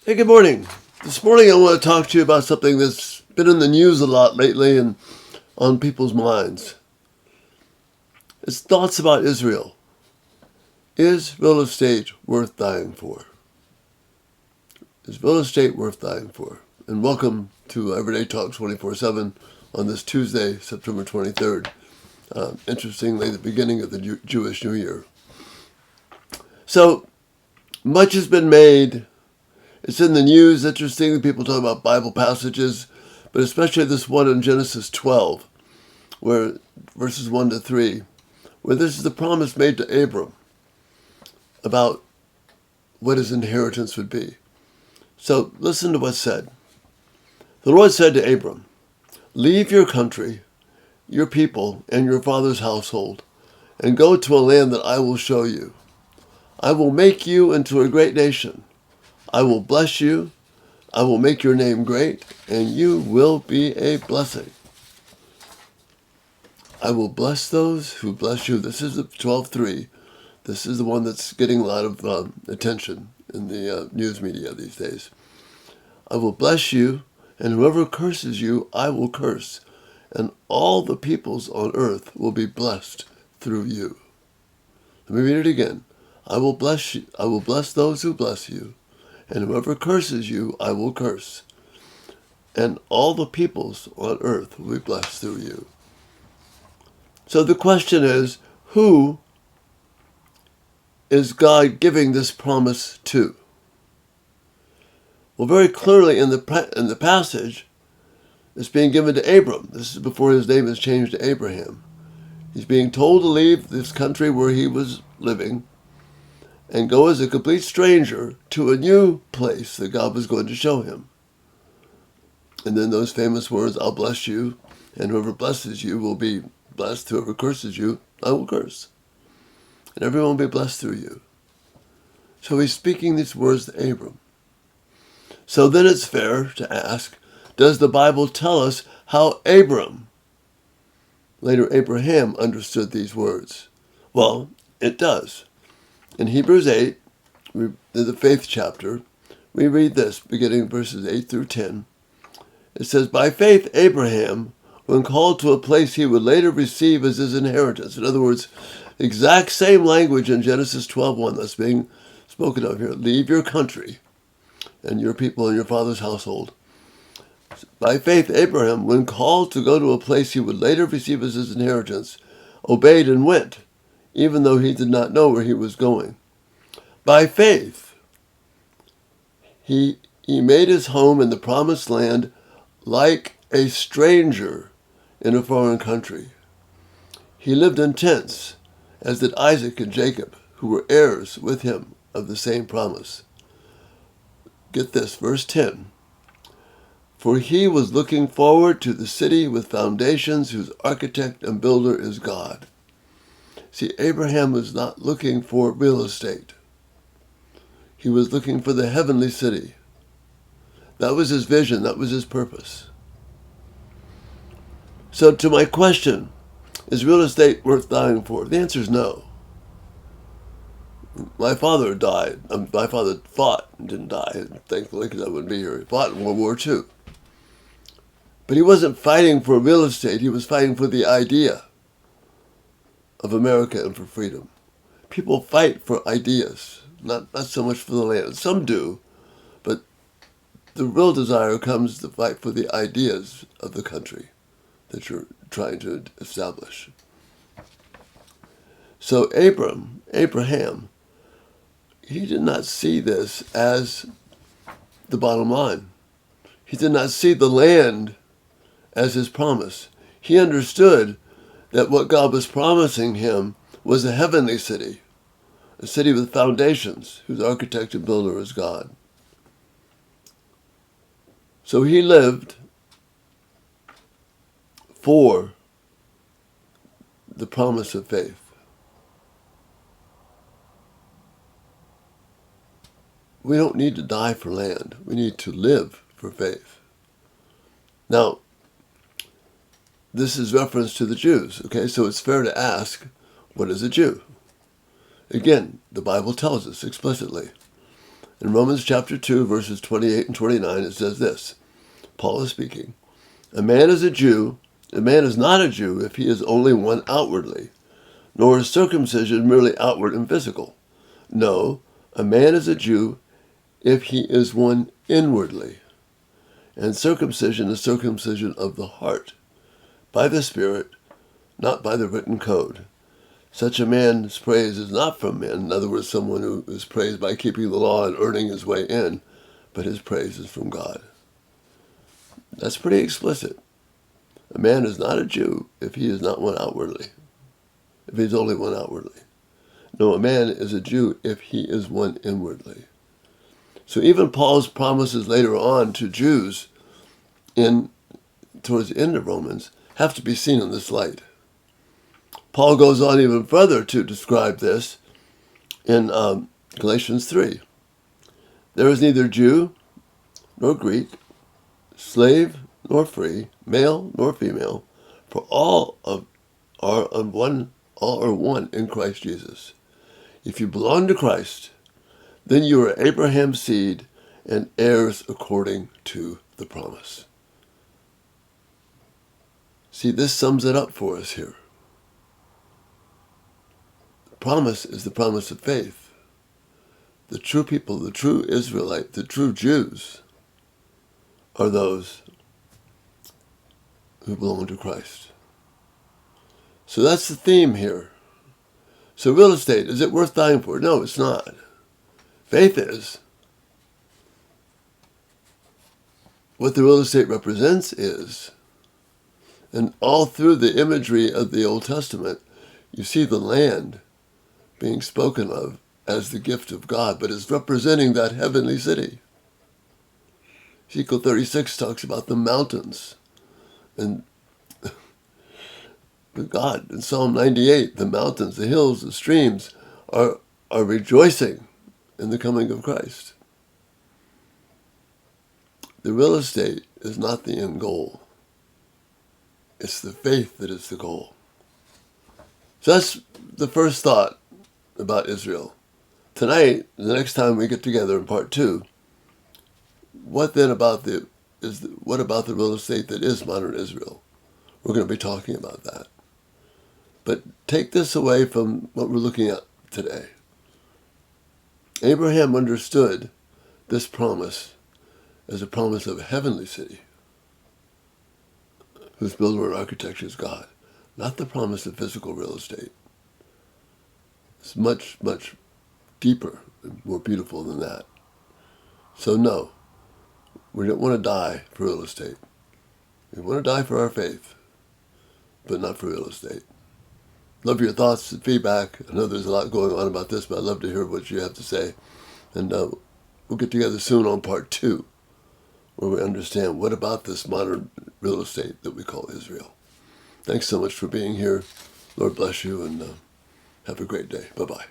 Hey, good morning. This morning I want to talk to you about something that's been in the news a lot lately and on people's minds. It's thoughts about Israel. Is real estate worth dying for? Is real estate worth dying for? And welcome to Everyday Talk 24/7 on this Tuesday, September 23rd. Interestingly, the beginning of the Jewish New Year. So, much has been made. It's in the news. Interesting, people talk about Bible passages, but especially this one in Genesis 12, where verses 1 to 3, where this is the promise made to Abram about what his inheritance would be. So listen to what's said. The Lord said to Abram, "Leave your country, your people, and your father's household, and go to a land that I will show you. I will make you into a great nation. I will bless you, I will make your name great, and you will be a blessing. I will bless those who bless you." This is the 12:3. This is the one that's getting a lot of attention in the news media these days. "I will bless you, and whoever curses you, I will curse, and all the peoples on earth will be blessed through you." Let me read it again. I will bless you, I will bless those who bless you, and whoever curses you, I will curse. And all the peoples on earth will be blessed through you. So the question is, who is God giving this promise to? Well, very clearly in the passage, it's being given to Abram. This is before his name is changed to Abraham. He's being told to leave this country where he was living and go as a complete stranger to a new place that God was going to show him. And then those famous words, "I'll bless you, and whoever blesses you will be blessed. Whoever curses you, I will curse. And everyone will be blessed through you." So he's speaking these words to Abram. So then it's fair to ask, does the Bible tell us how Abram, later Abraham, understood these words? Well, it does. In Hebrews 8, in the faith chapter, we read this, beginning verses 8 through 10. It says, "By faith Abraham, when called to a place he would later receive as his inheritance." In other words, exact same language in Genesis 12:1 that's being spoken of here. "Leave your country and your people and your father's household." By faith Abraham, when called to go to a place he would later receive as his inheritance, obeyed and went, even though he did not know where he was going. By faith, he made his home in the promised land like a stranger in a foreign country. He lived in tents, as did Isaac and Jacob, who were heirs with him of the same promise. Get this, verse 10. "For he was looking forward to the city with foundations, whose architect and builder is God." See, Abraham was not looking for real estate. He was looking for the heavenly city. That was his vision. That was his purpose. So to my question, is real estate worth dying for? The answer is no. My father died. My father fought and didn't die, thankfully, because I wouldn't be here. He fought in World War II. But he wasn't fighting for real estate. He was fighting for the idea of America and for freedom. People fight for ideas, not so much for the land. Some do, but the real desire comes to fight for the ideas of the country that you're trying to establish. So Abraham, he did not see this as the bottom line. He did not see the land as his promise. He understood that what God was promising him was a heavenly city, a city with foundations, whose architect and builder is God. So he lived for the promise of faith. We don't need to die for land. We need to live for faith. Now, this is reference to the Jews, okay? So it's fair to ask, what is a Jew? Again, the Bible tells us explicitly. In Romans chapter 2, verses 28 and 29, it says this. Paul is speaking. A man is not a Jew if he is only one outwardly, nor is circumcision merely outward and physical. No, a man is a Jew if he is one inwardly. And circumcision is circumcision of the heart, by the Spirit, not by the written code. Such a man's praise is not from men, in other words, someone who is praised by keeping the law and earning his way in, but his praise is from God. That's pretty explicit. A man is not a Jew if he is not one outwardly, if he's only one outwardly. No, a man is a Jew if he is one inwardly. So even Paul's promises later on to Jews towards the end of Romans have to be seen in this light. Paul goes on even further to describe this in Galatians 3. There is neither Jew nor Greek, slave nor free, male nor female, for all are one in Christ Jesus. If you belong to Christ, then you are Abraham's seed and heirs according to the promise. See, this sums it up for us here. The promise is the promise of faith. The true people, the true Israelite, the true Jews are those who belong to Christ. So that's the theme here. So real estate, is it worth dying for? No, it's not. Faith is. What the real estate represents is, and all through the imagery of the Old Testament, you see the land being spoken of as the gift of God, but is representing that heavenly city. Ezekiel 36 talks about the mountains, and God, in Psalm 98, the mountains, the hills, the streams are rejoicing in the coming of Christ. The real estate is not the end goal. It's the faith that is the goal. So that's the first thought about Israel. Tonight, the next time we get together in part 2, what about the real estate that is modern Israel? We're going to be talking about that. But take this away from what we're looking at today. Abraham understood this promise as a promise of a heavenly city, whose builder and architect is God, not the promise of physical real estate. It's much, much deeper and more beautiful than that. So no, we don't want to die for real estate. We want to die for our faith, but not for real estate. Love your thoughts and feedback. I know there's a lot going on about this, but I'd love to hear what you have to say. And we'll get together soon on part 2, where we understand what about this modern real estate that we call Israel. Thanks so much for being here. Lord bless you, and have a great day. Bye-bye.